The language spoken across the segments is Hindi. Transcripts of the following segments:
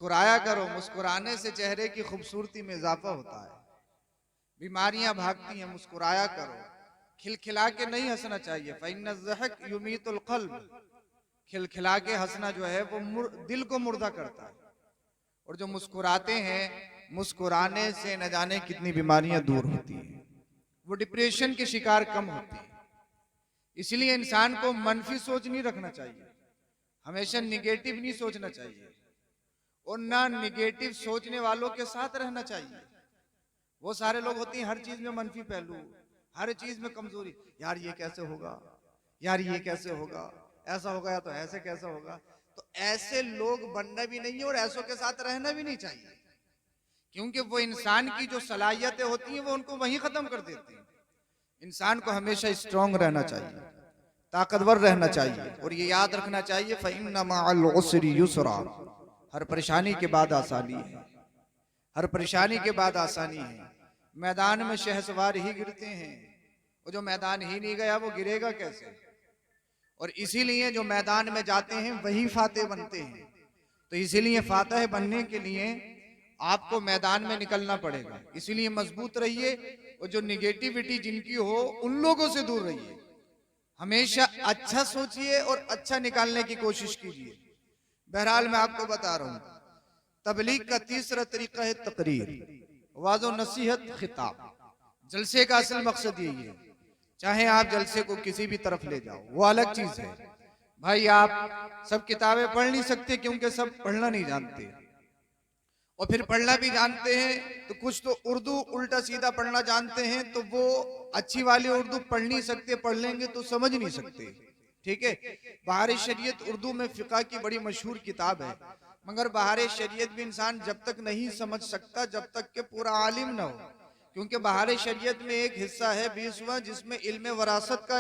मुस्कुराया करो, मुस्कुराने से चेहरे की खूबसूरती में इजाफा होता है, बीमारियां भागती हैं। मुस्कुराया करो, खिलखिला के नहीं हंसना चाहिए। फ़इन्न ज़हक युमीतुल क़ल्ब, खिलखिला के हंसना जो है वो दिल को मुर्दा करता है। और जो मुस्कुराते हैं, मुस्कुराने से न जाने कितनी बीमारियां दूर होती हैं, वो डिप्रेशन के शिकार कम होती हैं। इसलिए इंसान को मनफी सोच नहीं रखना चाहिए, हमेशा निगेटिव नहीं सोचना चाहिए, और ना निगेटिव सोचने वालों के साथ रहना चाहिए। वो सारे लोग होते हैं हर चीज में मनफी पहलू, हर चीज में कमजोरी। यार ये कैसे होगा, यार ये कैसे होगा, ऐसा होगा या तो ऐसे कैसे होगा। तो ऐसे लोग बनना भी नहीं है और ऐसों के साथ रहना भी नहीं चाहिए, क्योंकि वो इंसान की जो सलाहियतें होती हैं वो उनको वहीं खत्म कर देती हैं। इंसान को हमेशा स्ट्रांग रहना चाहिए, ताकतवर रहना चाहिए, और ये याद रखना चाहिए फ़इन्न मअल उसरि युसरा, हर परेशानी के बाद आसानी है, हर परेशानी के बाद आसानी है। मैदान में शहसवार ही गिरते हैं, वो जो मैदान ही नहीं गया वो गिरेगा कैसे। और इसीलिए जो मैदान में जाते हैं वही फातेह बनते हैं। तो इसीलिए फातेह बनने के लिए आपको मैदान में निकलना पड़ेगा। इसीलिए मजबूत रहिए, और जो निगेटिविटी जिनकी हो उन लोगों से दूर रहिए। हमेशा अच्छा सोचिए और अच्छा निकालने की कोशिश कीजिए। बहरहाल मैं आपको बता रहा हूं, तबलीग का तीसरा तरीका है तकरीर, वाज़ो नसीहत, खिताब। जलसे का असल मकसद यही है। चाहे आप जलसे को किसी भी तरफ ले जाओ, वो अलग चीज है। भाई आप सब किताबें पढ़ नहीं सकते, क्योंकि सब पढ़ना नहीं जानते, और फिर पढ़ना भी जानते हैं तो कुछ तो उर्दू उल्टा सीधा पढ़ना जानते हैं, तो वो अच्छी वाली उर्दू पढ़ नहीं सकते, पढ़ लेंगे तो समझ नहीं सकते। ठीक है, बहार शरीयत उर्दू में फिका की बड़ी मशहूर किताब है, मगर बहार शरीयत भी इंसान जब तक नहीं समझ सकता जब तक के पूरा आलिम ना हो। क्योंकि बहार शरीयत में एक हिस्सा है 20वां, जिसमें इल्म वरासत का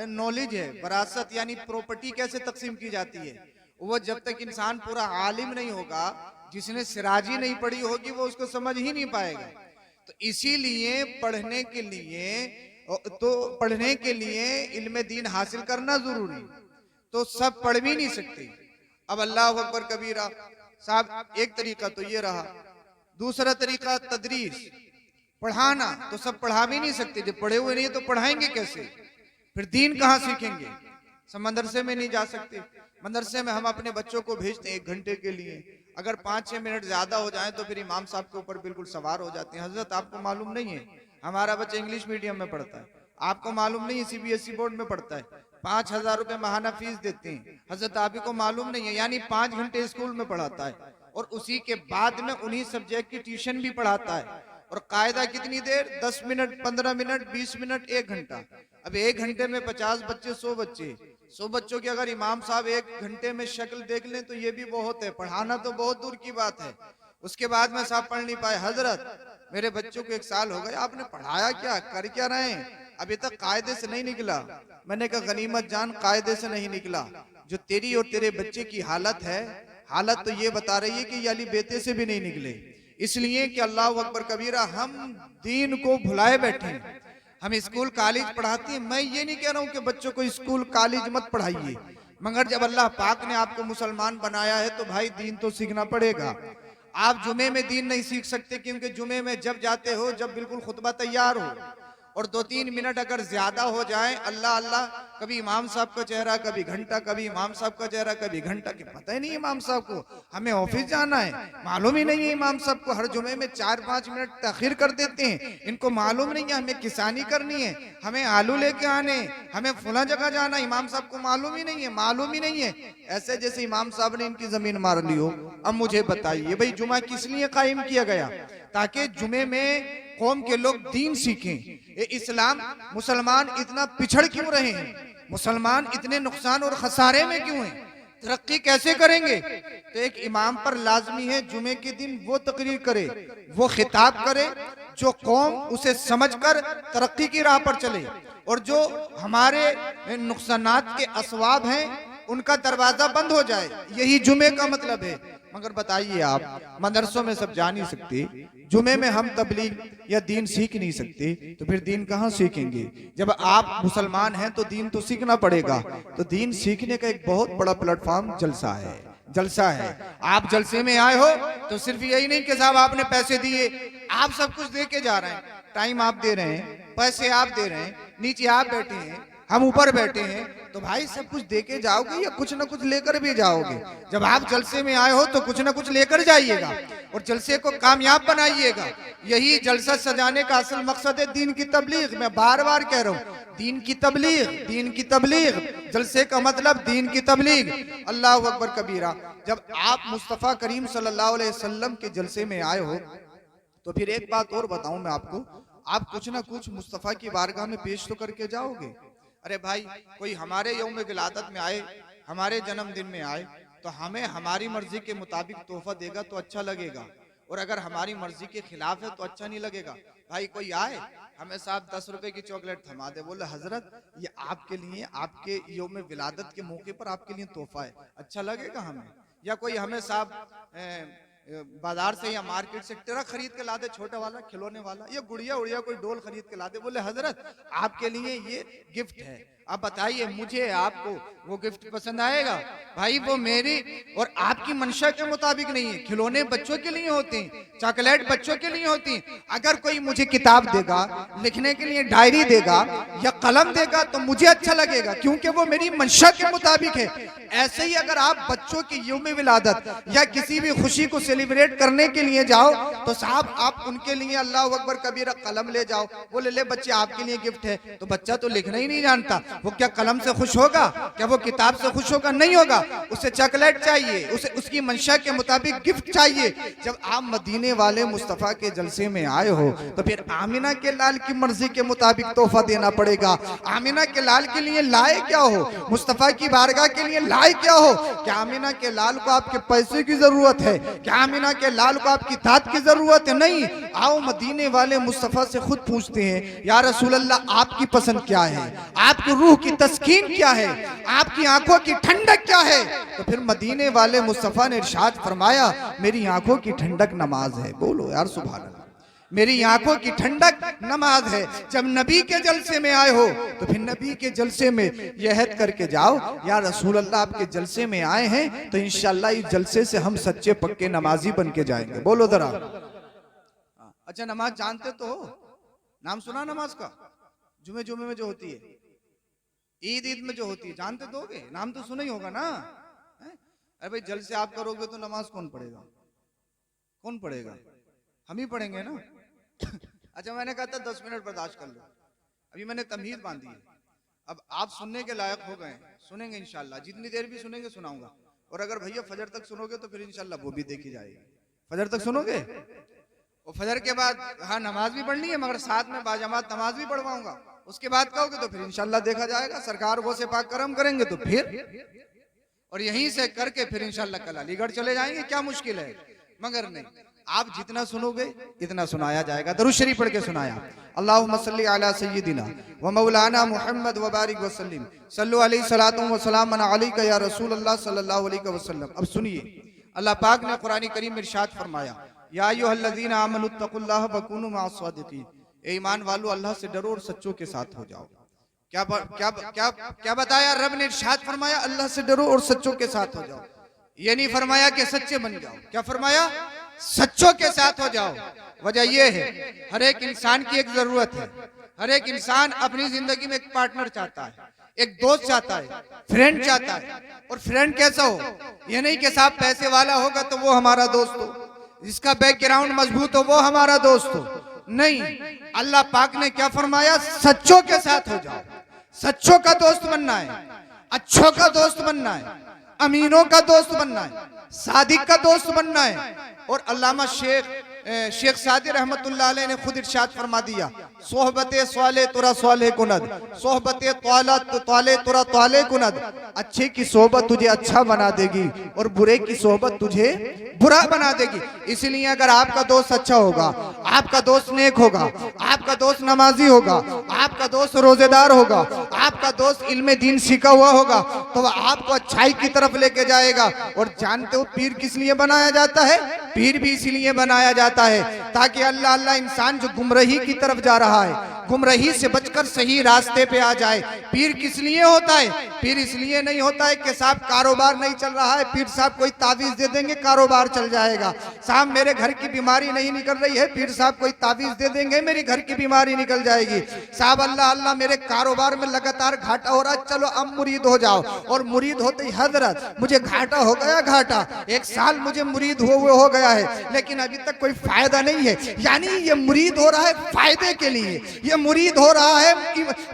नॉलेज है। वरासत यानी प्रॉपर्टी कैसे तकसीम की जाती है, वो जब तक इंसान पूरा आलिम नहीं होगा, जिसने सिराजी नहीं पढ़ी होगी, वो उसको समझ ही नहीं पाएगा। तो इसीलिए पढ़ने के लिए इल्म दीन हासिल करना जरूरी। तो सब पढ़ भी नहीं सकते। अब अल्लाह अकबर कबीरा साहब, एक तरीका तो ये रहा। दूसरा तरीका तदरीस, पढ़ाना। तो सब पढ़ा भी नहीं सकते, जब पढ़े हुए नहीं तो पढ़ाएंगे कैसे, फिर दीन कहाँ सीखेंगे। सब मदरसे में नहीं जा सकते। मदरसे में हम अपने बच्चों को भेजते हैं 1 घंटे के लिए, अगर 5-6 मिनट ज्यादा हो जाए तो फिर इमाम साहब के ऊपर बिल्कुल सवार हो जाते हैं। हजरत आपको मालूम नहीं है, हमारा बच्चा इंग्लिश मीडियम में पढ़ता है, आपको मालूम नहीं है सीबीएसई बोर्ड में पढ़ता है, 5,000 रुपए महाना फीस देते हैं। हजरत आप को मालूम नहीं है, यानी 5 घंटे स्कूल में पढ़ाता है, और उसी के बाद में उन्हीं सब्जेक्ट की ट्यूशन भी पढ़ाता है। और कायदा कितनी देर, 10 मिनट, 15 मिनट, 20 मिनट, 1 घंटा। अब 1 घंटे में 50 बच्चे, 100 बच्चे, 100 बच्चों की अगर इमाम साहब 1 घंटे में शक्ल देख लें तो ये भी बहुत है, पढ़ाना तो बहुत दूर की बात है। उसके बाद में साहब पढ़ नहीं पाए, हजरत मेरे बच्चों को 1 साल हो गए, आपने पढ़ाया क्या, कर क्या रहे हैं, अभी तक कायदे से नहीं निकला। मैंने कहा गनीमत जान, कायदे से नहीं निकला, जो तेरी और तेरे बच्चे की हालत है, हालत तो ये बता रही है कि याली बेटे से भी नहीं निकले। इसलिए कि अल्लाह अकबर कबीरा, हम दीन को भुलाए बैठे हैं। हम स्कूल कॉलेज पढ़ाते हैं, मैं ये नहीं कह रहा हूं कि बच्चों को स्कूल कॉलेज मत पढ़ाइए, मगर जब अल्लाह पाक ने आपको मुसलमान बनाया है तो भाई दीन तो सीखना पड़ेगा। आप जुमे में दीन नहीं सीख सकते, क्योंकि जुमे में जब जाते हो जब बिल्कुल खुतबा तैयार हो, और 2-3 मिनट अगर ज्यादा हो जाए, अल्लाह अल्लाह, कभी इमाम साहब का चेहरा, कभी घंटा, कभी इमाम साहब का चेहरा, कभी घंटा, के पता ही नहीं इमाम साहब को, हमें ऑफिस जाना है, मालूम ही नहीं है इमाम साहब को, हर जुमे में 4-5 मिनट तखीर कर देते हैं। इनको मालूम नहीं है हमें किसानी करनी है, हमें आलू लेके आने, हमें फुला जगह जाना, इमाम साहब को मालूम ही नहीं है, मालूम ही नहीं है। ऐसे जैसे इमाम साहब ने इनकी जमीन मार ली हो। अब मुझे बताइए भाई, जुमा किस लिए कायम किया गया, ताकि जुमे में कौम के लोग दीन सीखें। ये इस्लाम, मुसलमान इतना पिछड़ क्यों रहे हैं, मुसलमान इतने नुकसान और खसारे में क्यों हैं, तरक्की कैसे करेंगे। तो एक इमाम पर लाजमी है जुमे के दिन वो तकरीर करे, वो खिताब करे, जो कौम उसे समझकर तरक्की की राह पर चले, और जो हमारे नुकसानात के असवाब हैं उनका दरवाजा बंद हो जाए। यही जुमे का मतलब है। मगर बताइए, आप मदरसों में सब जा नहीं सकते, जुमे में हम तबलीग या दीन सीख नहीं सकते, तो फिर दीन कहाँ सीखेंगे। जब आप मुसलमान हैं तो दीन तो सीखना पड़ेगा। तो दीन सीखने का एक बहुत बड़ा प्लेटफॉर्म जलसा है। जलसा है। आप जलसे में आए हो तो सिर्फ यही नहीं कि साहब आपने पैसे दिए, आप सब कुछ दे के जा रहे हैं, टाइम आप दे रहे हैं, पैसे आप दे रहे हैं, नीचे आप बैठे हैं, हम ऊपर बैठे हैं, तो भाई सब कुछ दे के जाओगे या कुछ ना कुछ लेकर भी जाओगे। जब आप जलसे में आए हो तो कुछ ना कुछ लेकर जाइएगा और जलसे को कामयाब बनाइएगा। यही जलसा सजाने का असल मकसद है दीन की तबलीग। मैं बार बार कह रहा हूँ, दीन की तबलीग, दीन की तबलीग। जलसे का मतलब दीन की तबलीग। अल्लाह अकबर कबीरा। जब आप मुस्तफ़ा करीम सल्लल्लाहु अलैहि वसल्लम के जलसे में आए हो तो फिर एक बात और बताऊं मैं आपको, आप कुछ ना कुछ मुस्तफ़ा की बारगाह में पेश तो करके जाओगे। अरे भाई, कोई हमारे यौम विलादत में आए, हमारे जन्मदिन में आए, तो हमें हमारी मर्जी के मुताबिक तोहफा देगा तो अच्छा लगेगा, और अगर हमारी मर्जी के खिलाफ है तो अच्छा नहीं लगेगा। भाई कोई आए हमें साहब 10 रुपए की चॉकलेट थमा दे, बोले हजरत ये आपके लिए, आपके यौम विलादत के मौके पर आपके लिए तोहफा है, अच्छा लगेगा हमें। या कोई हमें साहब बाजार से या मार्केट से ट्रक खरीद के ला दे, छोटा वाला खिलौने वाला, या गुड़िया उड़िया कोई डोल खरीद के ला दे, बोले हजरत आपके लिए ये गिफ्ट है, आप बताइए मुझे आपको वो गिफ्ट पसंद आएगा। भाई वो मेरी और आपकी मंशा के मुताबिक नहीं है। खिलौने बच्चों के लिए होते हैं, चॉकलेट बच्चों के लिए होती है। अगर कोई मुझे किताब देगा, लिखने के लिए डायरी देगा या कलम देगा तो मुझे अच्छा लगेगा, क्योंकि वो मेरी मंशा के मुताबिक है। ऐसे ही अगर आप बच्चों की यौम विलादत या किसी भी खुशी को सेलिब्रेट करने के लिए जाओ तो साहब आप उनके लिए अल्लाह अकबर कबीरा कलम ले जाओ, बोले ले बच्चे आपके लिए गिफ्ट है, तो बच्चा तो लिखना ही नहीं जानता, वो क्या कलम से खुश होगा, क्या वो किताब से खुश होगा? नहीं होगा। उसे चॉकलेट चाहिए, उसे उसकी मंशा के मुताबिक गिफ्ट चाहिए। जब आप मदीने वाले मुस्तफ़ा के जलसे में आए हो तो फिर आमिना के लाल की मर्जी के मुताबिक तोहफा देना पड़ेगा। आमिना के लाल के लिए लाए क्या हो, मुस्तफ़ा की बारगाह के लिए लाए क्या हो? क्या आमिना के लाल को आपके पैसे की जरूरत है? क्या आमिना के लाल को आपकी दात की जरूरत है? नहीं। आओ मदीने वाले मुस्तफ़ा से खुद पूछते हैं, या रसूल अल्लाह आपकी पसंद क्या है, आपकी रूह की तस्कीन क्या है, आपकी आंखों की ठंडक क्या है? तो फिर मदीने वाले मुस्तफ़ा ने इरशाद फरमाया, मेरी आंखों की ठंडक नमाज है। बोलो यार सुभान अल्लाह। मेरी आंखों की ठंडक नमाज है। जब नबी के जलसे में आए हो तो फिर नबी के जलसे में यह अहद करके जाओ, या रसूल अल्लाह आपके जलसे में आए हैं तो इंशाअल्लाह इस जलसे से हम सच्चे पक्के नमाजी बन के जाएंगे। बोलो जरा। अच्छा नमाज जानते तो हो, नाम सुना नमाज का? जुमे जुमे में जो होती है, ईद ईद में जो होती है, जानते तो होगे, नाम तो सुना ही होगा ना। अरे भाई जलसे आप करोगे तो नमाज कौन पढ़ेगा? कौन पढ़ेगा? हम ही पढ़ेंगे ना। अच्छा मैंने कहा था 10 मिनट बर्दाश्त कर लो, अभी मैंने तमीज बांधी है, अब आप सुनने के लायक हो गए, सुनेंगे इंशाल्लाह, जितनी देर भी सुनेंगे सुनाऊंगा। और अगर भैया फजर तक सुनोगे तो फिर इंशाल्लाह वो भी देखी जाएगी। फजर तक सुनोगे और फजर के बाद हाँ नमाज भी पढ़नी है, मगर साथ में बाजमात नमाज भी पढ़वाऊंगा। उसके बाद कहोगे तो फिर इंशाल्लाह देखा जाएगा, सरकार वो से पाक करम करेंगे तो फिर, और यहीं से करके फिर इंशाल्लाह कल अलीगढ़ चले जाएंगे। क्या मुश्किल है? मगर नहीं, आप जितना सुनोगे इतना सुनाया जाएगा। दरूद शरीफ पढ़ के सुनाया, अल्लाहुम्मा सल्ली अला सय्यिदिना व मौलाना मुहम्मद व बारिक वसल्लिम सल्लु अलैहि सलातु व सलामन अलैका या रसूल अल्लाह सल्लल्लाहु अलैहि वसल्लम। अब सुनिए, अल्लाह पाक ने कुरान करीम में इरशाद फरमाया, या अय्युहल्लज़ीना आमनुत्तकुल्लाह व कूनू मअस सादिकीन। ए ईमान वालो अल्लाह से डरो और सच्चों के साथ हो जाओ। क्या क्या क्या क्या बताया रब ने? इरशाद फरमाया अल्लाह से डरो और सच्चों के साथ हो जाओ। ये नहीं फरमाया कि सच्चे बन जाओ, क्या फरमाया? सच्चों के साथ हो जाओ। वजह यह है, हर एक इंसान की एक जरूरत है। हर एक इंसान अपनी जिंदगी में एक पार्टनर चाहता है, एक दोस्त चाहता है, फ्रेंड चाहता है। और फ्रेंड कैसा हो? ये नहीं कि साहब पैसे वाला होगा तो वो हमारा दोस्त हो, जिसका बैकग्राउंड मजबूत हो वो हमारा दोस्त हो। नहीं, अल्लाह पाक ने क्या फरमाया? सच्चों के साथ हो जाओ। सच्चों का दोस्त बनना है, अच्छों का दोस्त बनना है, अमीनों का दोस्त बनना है, सादिक का दोस्त बनना है। और अल्लामा शेख सादी रहमतुल्लाह अलैह ने खुद इरशाद फरमा दिया, सोहबते स्वाले तुरा स्वाले कुनद, सोहबते त्वाले तुरा त्वाले कुनद। अच्छे की सोहबत तुझे अच्छा बना देगी और बुरे की सोहबत तुझे बुरा बना देगी। इसलिए अगर आपका दोस्त अच्छा होगा, आपका दोस्त नेक होगा, आपका दोस्त नमाजी होगा, आपका दोस्त रोजेदार होगा, आपका दोस्त इल्मे दीन सीखा हुआ होगा, तो वह आपको अच्छाई की तरफ लेके जाएगा। और जानते हो पीर किस लिए बनाया जाता है? पीर भी इसीलिए बनाया जाता है ताकि अल्लाह अल्लाह इंसान जो गुमराही की तरफ जा रहा है, गुमराही से बचकर सही रास्ते पे आ जाए। पीर किस लिए होता है? पीर इसलिए नहीं होता है कि साहब कारोबार नहीं चल रहा है, पीर साहब कोई तावीज दे देंगे कारोबार चल जाएगा। साहब मेरे घर की बीमारी नहीं निकल रही है, पीर साहब कोई तावीज दे देंगे मेरी घर की बीमारी निकल जाएगी। साहब अल्लाह अल्लाह मेरे कारोबार में लगातार घाटा हो रहा है, चलो अब मुरीद हो जाओ। और मुरीद होते ही हजरत मुझे घाटा हो गया, घाटा 1 साल मुझे मुरीद हो गया है, लेकिन अभी तक कोई फायदा नहीं है। यानी ये मुरीद हो रहा है फायदे के लिए, ये मुरीद हो रहा है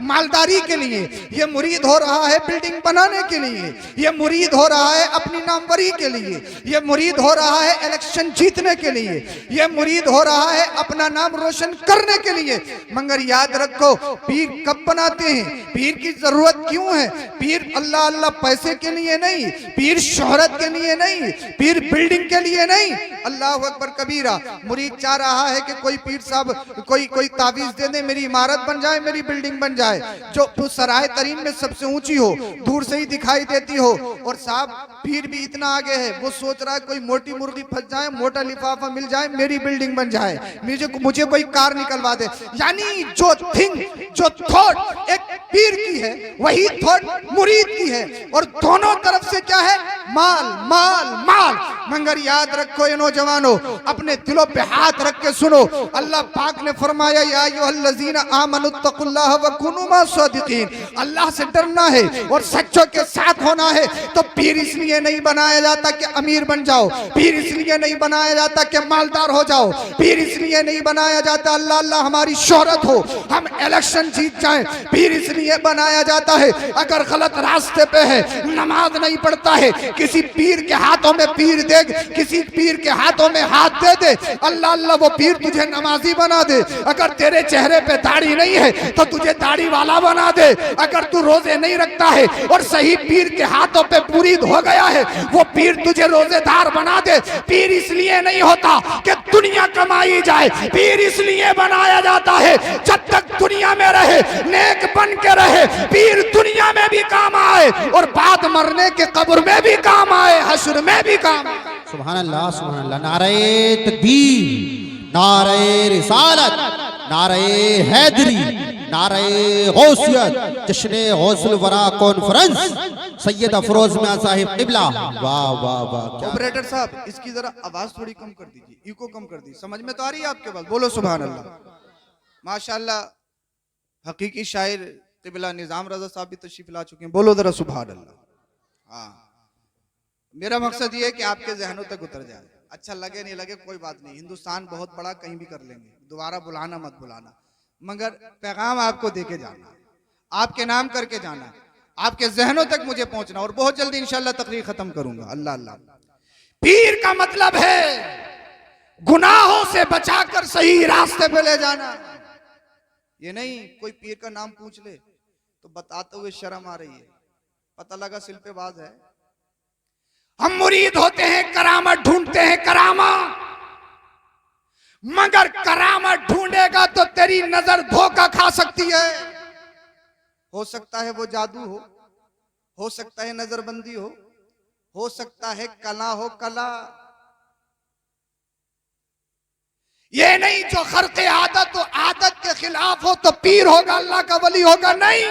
मालदारी के लिए, ये मुरीद हो रहा है बिल्डिंग बनाने के लिए, ये मुरीद हो रहा है अपनी नामवरी के लिए, ये मुरीद हो रहा है इलेक्शन जीतने के लिए, ये मुरीद हो रहा है अपना नाम रोशन करने के लिए। मगर याद रखो पीर कब बनाते हैं, पीर की जरूरत क्यों है? पीर अल्लाह अल्लाह पैसे के लिए नहीं, पीर शोहरत के लिए नहीं, पीर बिल्डिंग के लिए नहीं। अल्लाह अकबर कबीरा। मुरीद चाह रहा है कि कोई पीर साहब कोई तावीज दे दे, मेरी इमारत बन जाए, मेरी बिल्डिंग बन जाए, जो सराय तरीन में सबसे ऊंची हो, दूर से ही दिखाई देती हो। और साहब पीर भी इतना आगे है, वो सोच रहा है कोई मोटी मुर्गी फंस जाए, मोटा लिफाफा मिल जाए, मेरी बिल्डिंग बन जाए, मुझे कोई कार निकलवा दे। यानी जो थॉट एक पीर की है वही थॉट मुरीद की है, और दोनों तरफ से क्या है? माल माल माल। मगर याद रखो ये नौजवानों, अपने दिलों पे हाथ रख के सुनो, अल्लाह पाक ने फरमाया या अय्युहल्लज़ीना आमनुत्तकुल्लाह व कुनू मास्सादिकीन। अल्लाह से डरना है और सच्चों के साथ होना है। तो पीर इसलिए नहीं बनाया जाता कि अमीर बन जाओ, पीर इसलिए नहीं बनाया जाता कि मालदार हो जाओ, पीर इसलिए नहीं बनाया जाता अल्लाह अल्लाह हमारी शोहरत हो, हम इलेक्शन जीत जाएं। पीर इसलिए बनाया जाता है अगर गलत रास्ते पे है, नमाज नहीं पढ़ता है, किसी पीर के हाथों में पीर दे, किसी पीर के हाथों में हाथ दे दे, अल्लाह अल्लाह वो पीर तुझे नमाजी बना दे। अगर तेरे चेहरे पे दाढ़ी नहीं है तो तुझे दाढ़ी वाला बना दे। अगर तू रोजे नहीं रखता है और सही पीर के हाथों पे मुरीद हो गया है, वो पीर तुझे रोजेदार बना दे। पीर इसलिए नहीं होता कि दुनिया कमाई जाए, पीर इसलिए बनाया जाता है जब तक दुनिया में रहे, नेक बन के रहे, पीर दुनिया में भी काम आए और बाद मरने के कब्र में भी काम आए, हश्र में भी काम आए। सुभान अल्लाह सुभान अल्लाह। नारे तकबीर, नारे रिसालत, नारे हैदरी, नारे गौसियत, जश्न गौसुल वरा कॉन्फ्रेंस सैयद अफरोज मियां साहिब क़िबला। वाह वाह वाह। ऑपरेटर साहब इसकी जरा आवाज थोड़ी कम कर दीजिए, इको कम कर दीजिए, समझ में तो आ रही है आपके पास? बोलो सुभान अल्लाह। माशाअल्लाह हकीकी शायर क़िबला निजाम रजा साहब भी तशरीफ ला चुके हैं, बोलो जरा सुभान अल्लाह। हाँ, मेरा मकसद ये है कि आपके जहनों तक उतर जाए। अच्छा लगे नहीं लगे कोई बात नहीं, हिंदुस्तान बहुत बड़ा, कहीं भी कर लेंगे, दोबारा बुलाना मत बुलाना, मगर पैगाम आपको देके जाना, आपके नाम करके जाना, आपके जहनों तक मुझे पहुंचना। और बहुत जल्दी इंशाल्लाह तकरीर खत्म करूंगा। अल्लाह अल्लाह। पीर का मतलब है गुनाहों से बचाकर सही रास्ते पे ले जाना। ये नहीं कोई पीर का नाम पूछ ले तो बताते हुए शर्म आ रही है, पता लगा सिल पे बाज है। हम मुरीद होते हैं, करामत ढूंढते हैं, करामत, मगर करामत ढूंढेगा तो तेरी नजर धोखा खा सकती है। हो सकता है वो जादू हो सकता है नजरबंदी हो सकता है कला हो, कला। ये नहीं जो खर्के आदत हो, आदत के खिलाफ हो तो पीर होगा, अल्लाह का वली होगा, नहीं।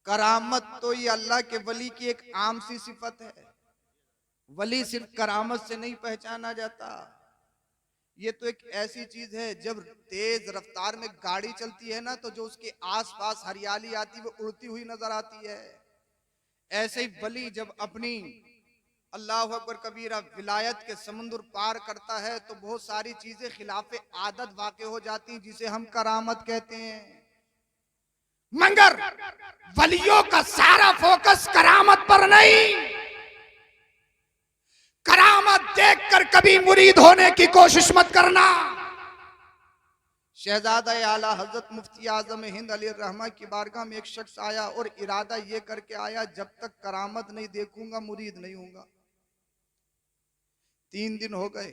करामत तो ये अल्लाह के वली की एक आम सी सिफत है। वली सिर्फ करामत से नहीं पहचाना जाता, ये तो एक ऐसी चीज है जब तेज रफ्तार में गाड़ी चलती है ना, तो जो उसके आसपास हरियाली आती है वो उड़ती हुई नजर आती है। ऐसे ही वली जब अपनी अल्लाह अकबर कबीरा विलायत के समुद्र पार करता है तो बहुत सारी चीजें खिलाफे आदत वाक़े हो जाती हैं, जिसे हम करामत कहते हैं। मगर वलियों का सारा फोकस करामत पर नहीं। करामत देखकर कभी मुरीद होने की कोशिश मत करना। शहजादा आला हजरत मुफ्ती आजम हिंद अली रहमा की बारगाह में एक शख्स आया और इरादा ये करके आया, जब तक करामत नहीं देखूंगा मुरीद नहीं होऊंगा। 3 दिन हो गए,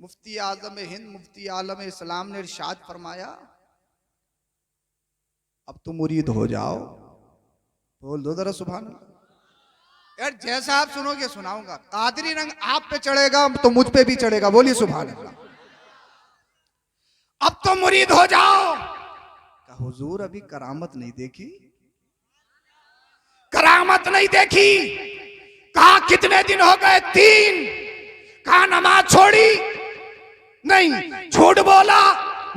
मुफ्ती आजम हिंद मुफ्ती आलम इस्लाम ने इरशाद फरमाया, अब तुम मुरीद हो जाओ। बोल दो जरा सुभान अल्लाह। यार जैसा आप सुनोगे सुनाऊंगा। कादरी रंग आप पे चढ़ेगा तो मुझ पे भी चढ़ेगा, बोलिए सुभान अल्लाह। अब अब तो मुरीद हो जाओ। कहा हुजूर अभी करामत नहीं देखी, करामत नहीं देखी। कहा कितने दिन हो गए? 3। कहा नमाज छोड़ी? नहीं। झूठ बोला?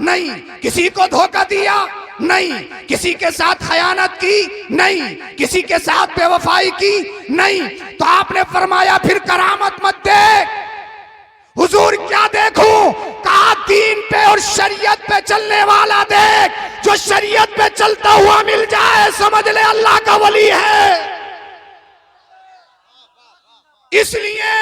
नहीं। किसी को धोखा दिया? नहीं। किसी के साथ खयानत की? नहीं। किसी के साथ बेवफाई की? नहीं। तो आपने फरमाया फिर करामत मत देख। हुजूर क्या देखूं? कहा दीन पे और शरीयत पे चलने वाला देख। जो शरीयत पे चलता हुआ मिल जाए समझ ले अल्लाह का वली है। इसलिए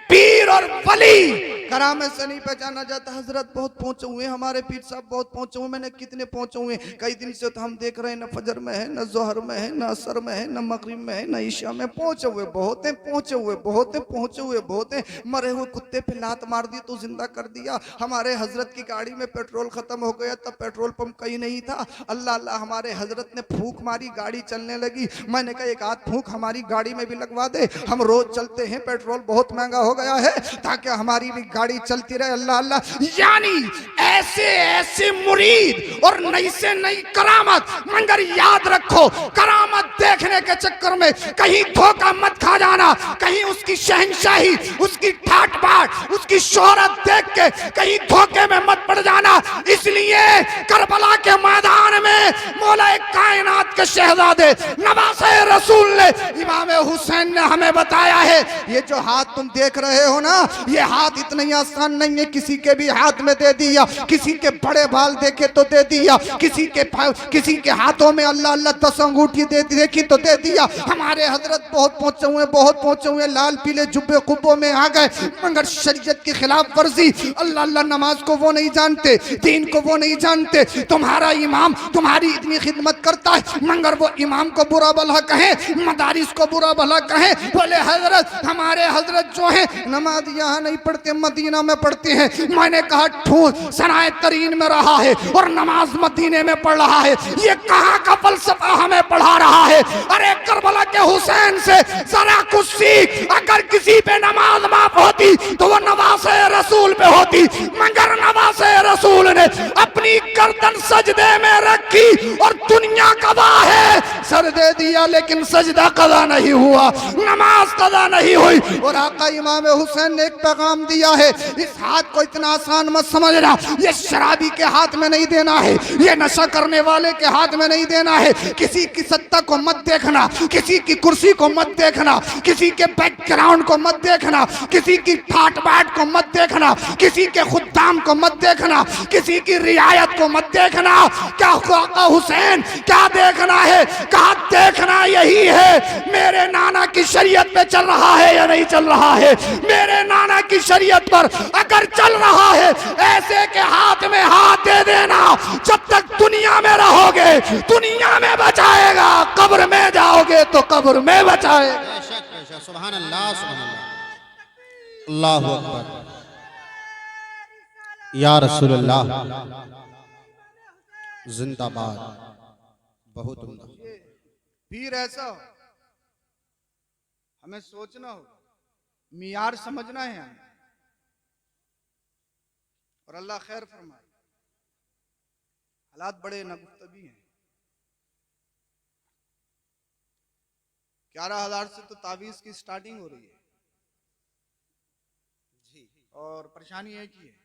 पीर और वली करामत से नहीं पहचाना जाता। हजरत बहुत पहुंचे हुए, हमारे पीर साहब बहुत पहुंचे हुए। मैंने कितने पहुंचे हुए, कई दिन से तो हम देख रहे हैं, न फजर में है, न जोहर में है, न असर में है, न मगरिब में है, न ईशा में। पहुंचे हुए बहुत हैं, पहुंचे हुए बहुत हैं, पहुंचे हुए बहुत हैं। मरे हुए कुत्ते पे लात मार दी तो जिंदा कर दिया। हमारे हजरत की गाड़ी में पेट्रोल खत्म हो गया, तब पेट्रोल पंप कहीं नहीं था। अल्लाह अल्लाह हमारे हजरत ने फूंक मारी, गाड़ी चलने लगी। मैंने कहा एक आध फूंक हमारी गाड़ी में भी लगवा दे, हम रोज चलते हैं, पेट्रोल बहुत महंगा हो गया है, ताकि हमारी भी गाड़ी चलती रहे। अल्लाह अल्लाह। यानी ऐसे ऐसे मुरीद और नई से नई करामत। मगर याद रखो करामत देखने के चक्कर में कहीं धोखा मत खा जाना। कहीं उसकी शहंशाही, उसकी ठाट बाट, उसकी शोहरत देख के कहीं धोखे में मत पड़ जाना। इसलिए करबला के मैदान में मौला कायनात के शहजादे नवासे रसूल ने, इमाम हुसैन ने हमें बताया है, ये जो हाथ तुम देख रहे हो ना, ये हाथ इतना ही आसान नहीं है। किसी के भी हाथ में दे दिया, किसी के बड़े बाल देखे तो दे दिया, किसी के हाथों में अल्लाह अल्लाह 10 अंगूठी देखी तो दे दिया। हमारे हजरत बहुत पहुंचे हुए, बहुत पहुंचे हुए, लाल पीले जुब्बे कुब्बों में आ गए, मगर शरीयत की खिलाफ वर्जी। अल्लाह अल्लाह नमाज को वो नहीं जानते, दीन को वो नहीं जानते। तुम्हारा इमाम तुम्हारी इतनी खिदमत करता है, मगर वो इमाम को बुरा भला कहे, मदारिस को बुरा भला कहे। बोले हजरत हमारे हजरत जो है नमाज यहाँ नहीं पढ़ते, मदीना में पढ़ते हैं। मैंने कहा ठूस सनाए तरीन में रहा है और नमाज मदीने में पढ़ रहा है, ये कहाँ का फलसफा हमें पढ़ा रहा है? अरे करबला के हुसैन से जरा कुछ सीख। अगर किसी पे नमाज माफ होती तो वो नवासे रसूल पे होती, मगर नवासे रसूल ने अपनी गर्दन सजदे में रखी और दुनिया गवाह है, सर दे दिया लेकिन सजदा कदा नहीं हुआ, नमाज कदा नहीं हुई। और आका इमाम हुसैन ने एक पैगाम दिया है, इस हाथ को इतना आसान मत समझना। ये शराबी के हाथ में नहीं देना है, ये नशा करने वाले के हाथ में नहीं देना है। किसी की सत्ता को मत देखना, किसी की कुर्सी को मत देखना, किसी के बैकग्राउंड को मत देखना, किसी की ठाट बाट को मत देखना, किसी के खुद्दाम को मत देखना, किसी की रियायत को मत देखना। क्या आका हुसैन क्या देखना है? कहा देखना यही है मेरे नाना की शरीयत पे चल रहा है या नहीं चल रहा है। मेरे नाना की शरीयत पर अगर चल रहा है, ऐसे के हाथ में हाथ दे देना। जब तक दुनिया में रहोगे दुनिया में बचाएगा, कब्र में जाओगे तो कब्र में बचाएगा। बेशक बेशक, सुभान अल्लाह, सुभान अल्लाह, अल्लाहु अकबर, या रसूल अल्लाह, जिंदाबाद। बहुत उम्दा। पीर ऐसा हो, हमें सोचना हो, मियार समझना है हमें। और अल्लाह खैर फरमाए। हालात बड़े नगुफ्तगी हैं। 11,000 से तो तावीज की स्टार्टिंग हो रही है जी, और परेशानी एक ही है,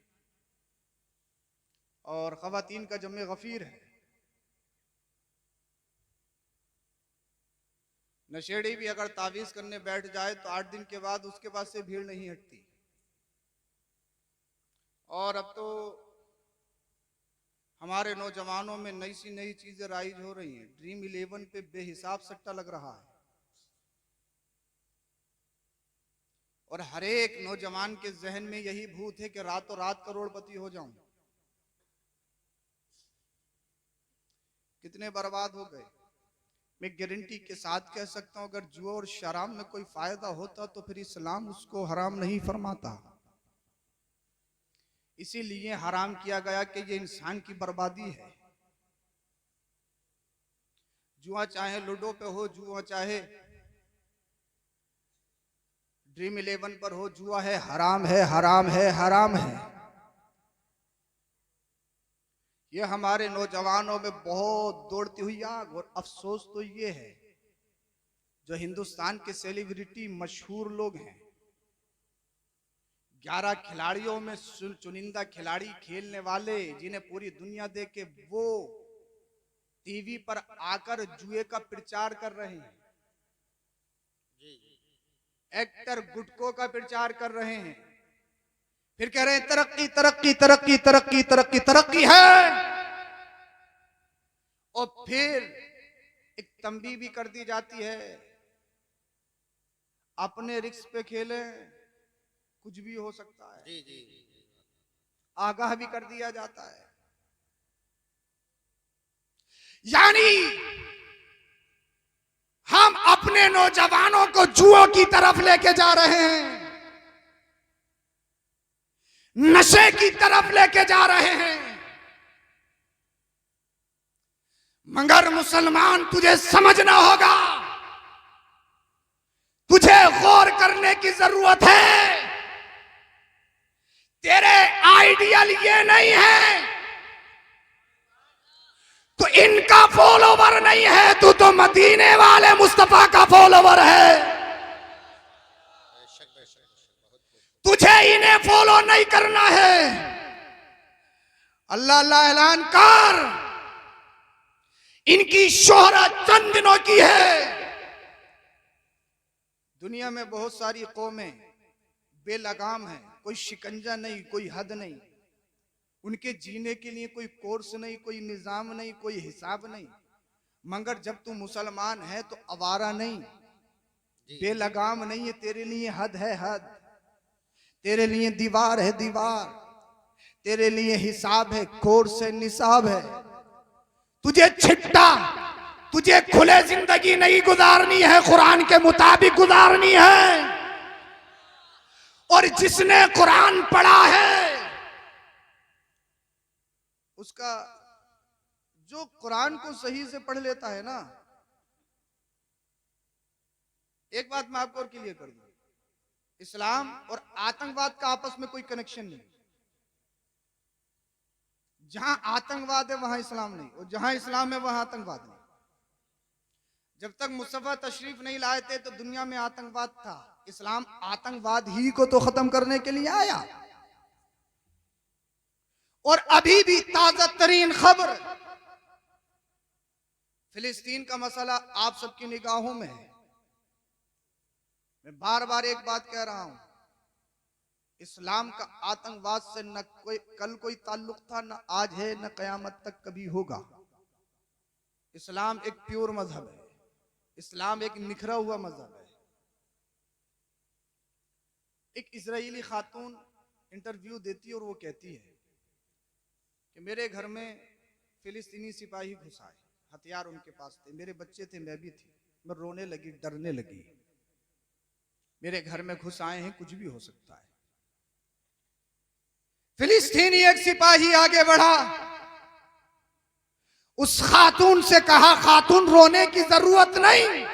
और खवातीन का जमे गफीर है। नशेड़ी भी अगर तावीज करने बैठ जाए तो 8 दिन के बाद उसके पास से भीड़ नहीं हटती। और अब तो हमारे नौजवानों में नई सी नई चीजें राइज हो रही हैं। ड्रीम 11 पे बेहिसाब सट्टा लग रहा है, और हर एक नौजवान के जहन में यही भूत है कि रातों रात करोड़पति हो जाऊं। कितने बर्बाद हो गए। मैं गारंटी के साथ कह सकता हूं, अगर जुआ और शराब में कोई फायदा होता तो फिर इस्लाम उसको हराम नहीं फरमाता। इसीलिए हराम किया गया कि ये इंसान की बर्बादी है। जुआ चाहे लूडो पे हो, जुआ चाहे ड्रीम 11 पर हो, जुआ है, हराम है, हराम है, हराम है। ये हमारे नौजवानों में बहुत दौड़ती हुई आग। और अफसोस तो ये है, जो हिंदुस्तान के सेलिब्रिटी मशहूर लोग हैं, 11 खिलाड़ियों में चुनिंदा खिलाड़ी खेलने वाले, जिन्हें पूरी दुनिया देखे, वो टीवी पर आकर जुए का प्रचार कर रहे हैं, एक्टर गुटकों का प्रचार कर रहे हैं, फिर कह रहे हैं तरक्की तरक्की तरक्की तरक्की तरक्की तरक्की है, और फिर एक तंबी भी कर दी जाती है, अपने रिस्क पे खेले, कुछ भी हो सकता है। आगाह भी कर दिया जाता है। यानी हम अपने नौजवानों को जुओं की तरफ लेके जा रहे हैं, नशे की तरफ लेके जा रहे हैं। मगर मुसलमान, तुझे समझना होगा, तुझे गौर करने की जरूरत है। तेरे आइडियल ये नहीं है, तो इनका फॉलोवर नहीं है, तू तो मदीने वाले मुस्तफा का फॉलोवर है। तुझे इन्हें फॉलो नहीं करना है। अल्लाह अल्लाह ऐलान कर, इनकी शोहरत चंद दिनों की है। दुनिया में बहुत सारी कौमें बेलगाम हैं, कोई शिकंजा नहीं, कोई हद नहीं, उनके जीने के लिए कोई कोर्स नहीं, कोई निजाम नहीं, कोई हिसाब नहीं। मगर जब तू मुसलमान है तो आवारा नहीं, बेलगाम नहीं है, तेरे लिए हद है हद, तेरे लिए दीवार है दीवार, तेरे लिए हिसाब है, कोर्स है, निसाब है। तुझे छिट्टा, तुझे खुले जिंदगी नहीं गुजारनी है, कुरान के मुताबिक गुजारनी है। और जिसने कुरान पढ़ा है, उसका जो कुरान को सही से पढ़ लेता है ना, एक बात मैं आपको और क्लियर कर दूं, इस्लाम और आतंकवाद का आपस में कोई कनेक्शन नहीं। जहां आतंकवाद है वहां इस्लाम नहीं, और जहां इस्लाम है वहां आतंकवाद नहीं। जब तक मुस्तफा तशरीफ नहीं लाए थे तो दुनिया में आतंकवाद था। इस्लाम आतंकवाद ही को तो खत्म करने के लिए आया। और अभी भी ताजा तरीन खबर, फिलिस्तीन का मसला आप सबकी निगाहों में है। मैं बार बार एक बात कह रहा हूं, इस्लाम का आतंकवाद से न कोई कल कोई ताल्लुक था, न आज है, न कयामत तक कभी होगा। इस्लाम एक प्योर मजहब है, इस्लाम एक निखरा हुआ मजहब है। एक इजरायली खातून इंटरव्यू देती है और वो कहती है कि मेरे घर में फिलिस्तीनी सिपाही घुस आए, हथियार उनके पास थे, मेरे बच्चे थे, मैं भी थी, मैं रोने लगी, डरने लगी। मेरे घर में घुस आए हैं, कुछ भी हो सकता है। फिलिस्तीनी एक सिपाही आगे बढ़ा, उस खातून से कहा, खातून रोने की जरूरत नहीं,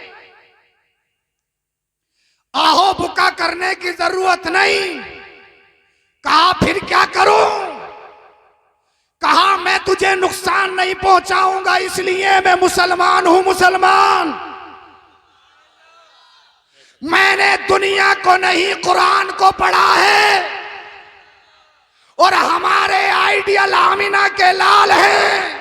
आहो बुका करने की जरूरत नहीं। कहा फिर क्या करूं? कहा मैं तुझे नुकसान नहीं पहुंचाऊंगा, इसलिए मैं मुसलमान हूं। मुसलमान मैंने दुनिया को नहीं कुरान को पढ़ा है, और हमारे आइडियल आमिना के लाल हैं।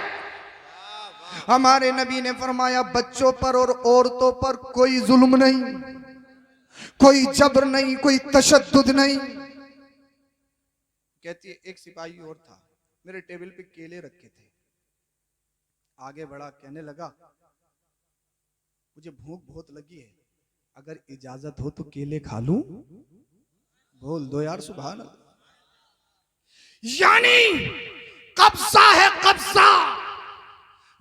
हमारे नबी ने फरमाया बच्चों पर और औरतों पर कोई जुल्म नहीं, कोई जबर नहीं, कोई तशद्दुद नहीं। कहती है एक सिपाही और था, मेरे टेबल पे केले रखे थे, आगे बढ़ा, कहने लगा मुझे भूख बहुत लगी है, अगर इजाजत हो तो केले खा लूं? बोल दो यार सुभान अल्लाह। यानी कब्जा है कब्जा,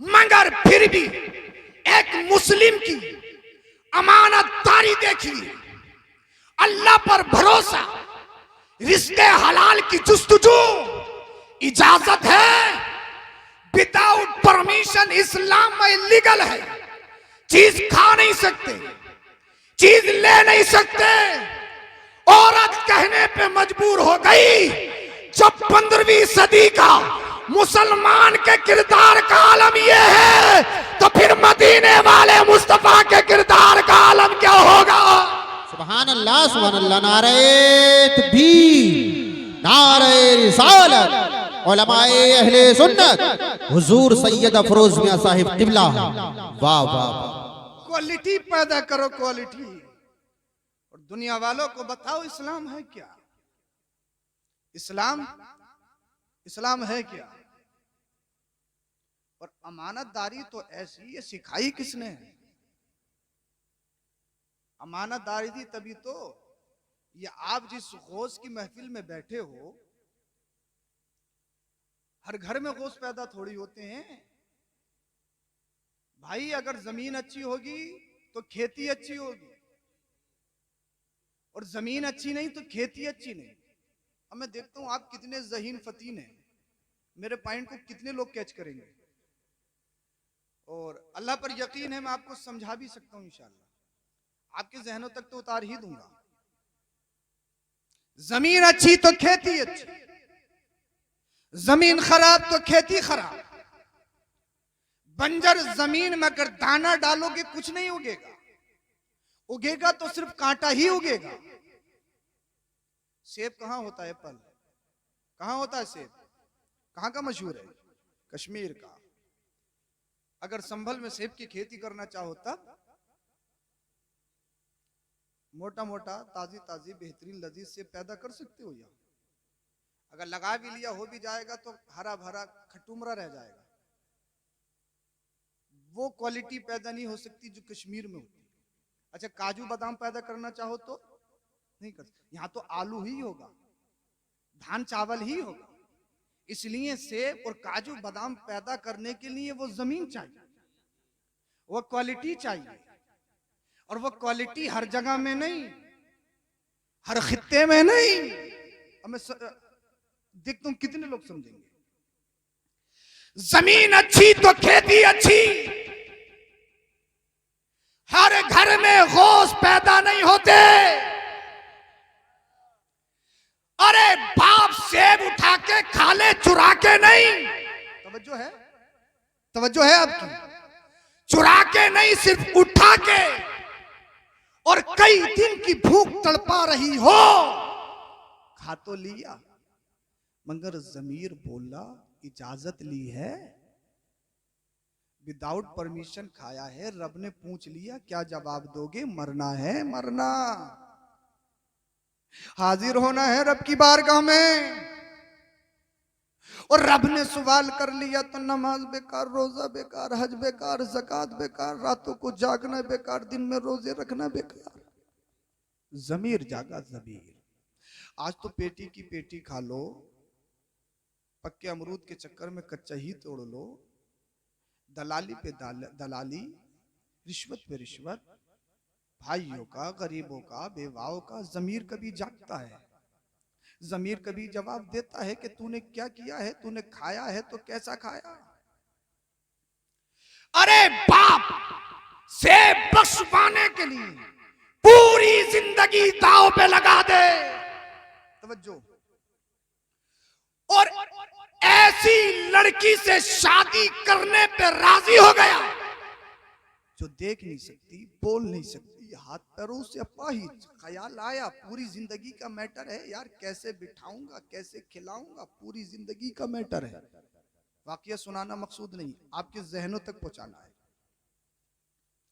मगर फिर भी एक मुस्लिम की अमानतदारी देखिए, अल्लाह पर भरोसा, रिस्के हलाल की जुस्तजू, इजाजत है, विदाउट परमिशन इस्लाम में लीगल है। चीज खा नहीं सकते, चीज ले नहीं सकते। औरत कहने पे मजबूर हो गई। जब 15वीं सदी का मुसलमान के किरदार का आलम ये है, तो फिर मदीने वाले मुस्तफा के किरदार का आलम क्या होगा? सुभान अल्लाह, नारे तकबीर, नारे रिसालत, उलमाए अहले सुन्नत, हुजूर सैयद अफरोज मियां साहिब क़िबला। वाह वाह, क्वालिटी पैदा करो, क्वालिटी। और दुनिया वालों को बताओ इस्लाम है क्या, इस्लाम है क्या। और अमानतदारी तो ऐसी ये सिखाई किसने है? अमानतदारी दी तभी तो ये आप जिस गौस की महफिल में बैठे हो, हर घर में गौस पैदा थोड़ी होते हैं भाई। अगर जमीन अच्छी होगी तो खेती अच्छी होगी, और जमीन अच्छी नहीं तो खेती अच्छी नहीं। अब मैं देखता हूं आप कितने ज़हीन फतीन हैं, मेरे पॉइंट को कितने लोग कैच करेंगे। और अल्लाह पर यकीन है मैं आपको समझा भी सकता हूं, इंशाअल्लाह आपके जहनों तक तो उतार ही दूंगा। जमीन अच्छी तो खेती अच्छी, जमीन खराब तो खेती खराब। बंजर जमीन में अगर दाना डालोगे कुछ नहीं उगेगा, उगेगा तो सिर्फ कांटा ही उगेगा। सेब कहां होता है? एप्पल कहां होता है? सेब कहां का मशहूर है? कश्मीर का। अगर संभल में सेब की खेती करना चाहो तब मोटा मोटा ताजी ताजी बेहतरीन लजीज सेब पैदा कर सकते हो। यहाँ अगर लगा भी लिया हो भी जाएगा तो हरा भरा खटुमरा रह जाएगा। वो क्वालिटी पैदा नहीं हो सकती जो कश्मीर में होती। अच्छा, काजू बादाम पैदा करना चाहो तो नहीं कर सकते। यहाँ तो आलू ही होगा, धान चावल ही होगा। इसलिए सेब और काजू बादाम पैदा करने के लिए वो जमीन चाहिए, वो क्वालिटी चाहिए। और वो क्वालिटी हर जगह में नहीं, हर खित्ते में नहीं। अब मैं देखता हूं कितने लोग समझेंगे। जमीन अच्छी तो खेती अच्छी। हर घर में गौस पैदा नहीं होते। अरे बाप सेब उठा के खा ले, चुरा के नहीं। तवज्जो है आपकी? चुरा के नहीं, सिर्फ उठा के। और कई दिन की भूख तड़पा रही हो, खा तो लिया मगर जमीर बोला इजाजत ली है, विदाउट परमिशन खाया है। रब ने पूछ लिया क्या जवाब दोगे? मरना है, मरना, हाजिर होना है रब की बारगाह में। और रब ने सवाल कर लिया तो नमाज बेकार, रोजा बेकार, हज बेकार, ज़कात बेकार, रातों को जागना बेकार, दिन में रोजे रखना बेकार। जमीर जागा, जमीर। आज तो पेटी की पेटी खा लो, पक्के अमरूद के चक्कर में कच्चा ही तोड़ लो, दलाली पे दलाली, रिश्वत पे रिश्वत, भाइयों का, गरीबों का, बेवाओं का। जमीर कभी जागता है? जमीर कभी जवाब देता है कि तूने क्या किया है? तूने खाया है तो कैसा खाया? अरे बाप से बख्शवाने के लिए पूरी जिंदगी दांव पे लगा दे। तवज्जो। और ऐसी लड़की से शादी करने पे राजी हो गया जो देख नहीं सकती, बोल नहीं सकती, हाथ पैरों से अपाहिज। ख्याल आया पूरी जिंदगी का मैटर है यार, कैसे बिठाऊंगा, कैसे खिलाऊंगा, पूरी जिंदगी का मैटर है। वाकया सुनाना मकसूद नहीं, आपके जहनों तक पहुंचाना है।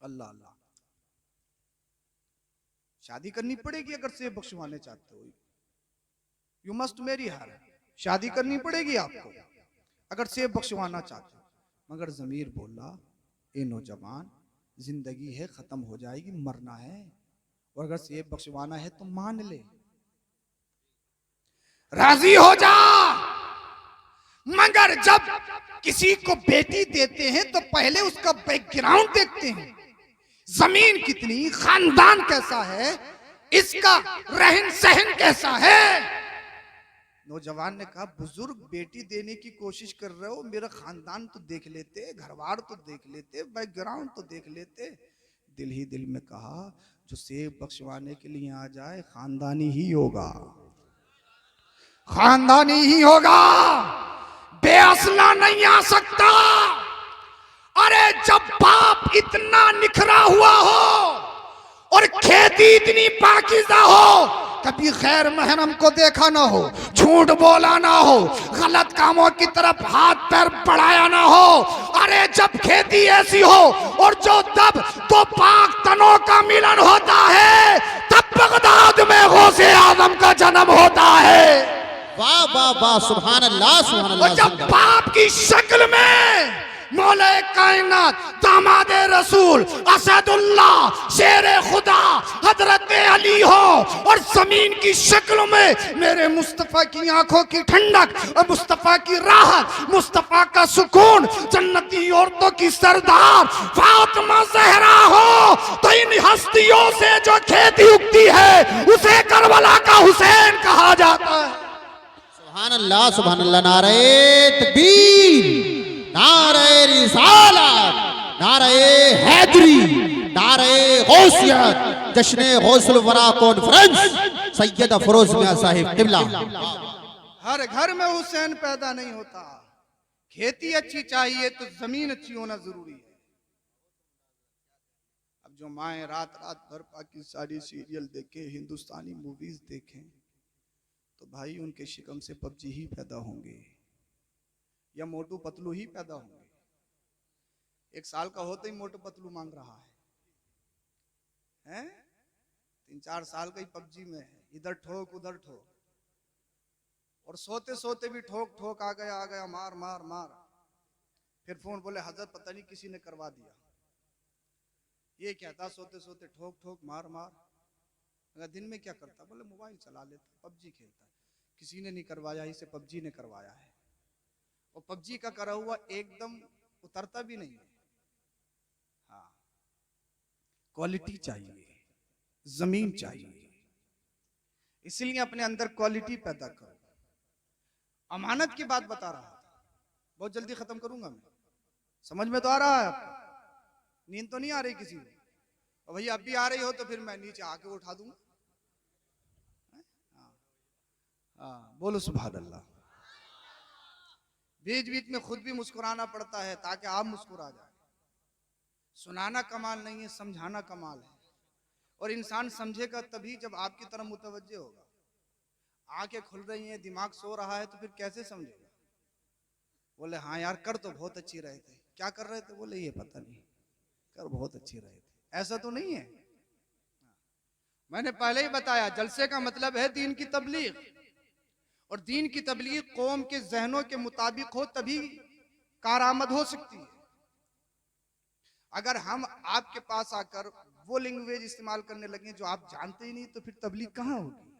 अल्लाह अल्लाह। शादी करनी पड़ेगी अगर सेब बख्शवाने चाहते हो। You must marry her. शादी करनी पड़ेगी आपको अगर सेब बख्शवाना चाहते हो। मगर जमीर बोला ए नौजवान, जिंदगी है, खत्म हो जाएगी, मरना है। और अगर सेब बख्शवाना है तो मान ले, राजी हो जा। मगर जब किसी को बेटी देते हैं तो पहले उसका बैकग्राउंड देखते हैं। जमीन कितनी, खानदान कैसा है, इसका रहन सहन कैसा है। नौजवान ने कहा बुजुर्ग बेटी देने की कोशिश कर रहे हो, मेरा खानदान तो देख लेते, घरवार तो देख लेते, बैकग्राउंड तो देख लेते। दिल ही दिल में कहा जो सेब बख्शवाने के लिए आ जाए खानदानी ही होगा, खानदानी ही होगा। बेअसला नहीं आ सकता। अरे जब बाप इतना निखरा हुआ हो और खेती इतनी पाकीज़ा हो, कभी गैर महरम को देखा ना हो, झूठ बोला ना हो, गलत कामों की तरफ हाथ पैर बढ़ाया ना हो, अरे जब खेती ऐसी हो और जो तब तो पाक तनों का मिलन होता है, तब बगदाद में गौसे आजम का जन्म होता है। वाह वाह वाह, सुभान अल्लाह सुभान और अल्लाह। जब बाप की शक्ल में मौला कायनात दामाद रसूल असदुल्लाह शेर खुदा हजरत अली हो और जमीन की शक्ल में मेरे मुस्तफा की आंखों की ठंडक और मुस्तफा की राहत, मुस्तफा का सुकून, जन्नती औरतों की सरदार फातिमा ज़हरा हो, तो इन हस्तियों से जो खेती उगती है उसे करबला का हुसैन कहा जाता है। सुभान अल्लाह सुभान अल्लाह। नारे तकबीर, नारे रिसालत, नारे हैदरी, नारे गौसियत, जश्न गौसुल वरा कॉन्फ्रेंस सैयद अफरोज मियां साहिब किबला। हर घर में हुसैन पैदा नहीं होता। खेती अच्छी चाहिए तो जमीन अच्छी होना जरूरी है। अब जो माए रात रात भर पाकिस्तानी सीरियल देखें, हिंदुस्तानी मूवीज देखें, तो भाई उनके शिकम से पबजी ही पैदा होंगे या मोटू पतलू ही पैदा होंगे। 1 साल का होते ही मोटू पतलू मांग रहा है? 3-4 साल का ही पबजी में है, इधर ठोक उधर ठोक, और सोते सोते भी ठोक ठोक, आ गया मार मार मार। फिर फोन बोले हजरत पता नहीं किसी ने करवा दिया। ये क्या था, सोते सोते ठोक ठोक मार मार। अगर दिन में क्या करता, बोले मोबाइल चला लेता, पबजी खेलता। किसी ने नहीं करवाया, इसे पबजी ने करवाया है। और पबजी का करा हुआ एकदम उतरता भी नहीं है। हाँ, क्वालिटी चाहिए, जमीन चाहिए, इसलिए अपने अंदर क्वालिटी पैदा करो। अमानत की बात बता रहा था, बहुत जल्दी खत्म करूंगा मैं। समझ में तो आ रहा है आपको? नींद तो नहीं आ रही किसी को? और भैया अब भी आ रही हो तो फिर मैं नीचे आके उठा दूंगा। हाँ, बोलो सुभान अल्लाह। बीच बीच में खुद भी मुस्कुराना पड़ता है ताकि आप मुस्कुरा जाए। सुनाना कमाल नहीं है, समझाना कमाल है। और इंसान समझेगा तभी जब आपकी तरफ मुतवज्जे होगा। आंखें खुल रही हैं, दिमाग सो रहा है, तो फिर कैसे समझेगा? बोले हाँ यार कर तो बहुत अच्छी रहे थे। क्या कर रहे थे? बोले ये पता नहीं, कर बहुत अच्छी रहे थे। ऐसा तो नहीं है। मैंने पहले ही बताया, जलसे का मतलब है दीन की तबलीग, और दीन की तबलीग कौम के जहनों के मुताबिक हो तभी कारआमद हो सकती है। अगर हम आपके पास आकर वो लैंग्वेज इस्तेमाल करने लगे जो आप जानते ही नहीं, तो फिर तबलीग कहाँ होगी?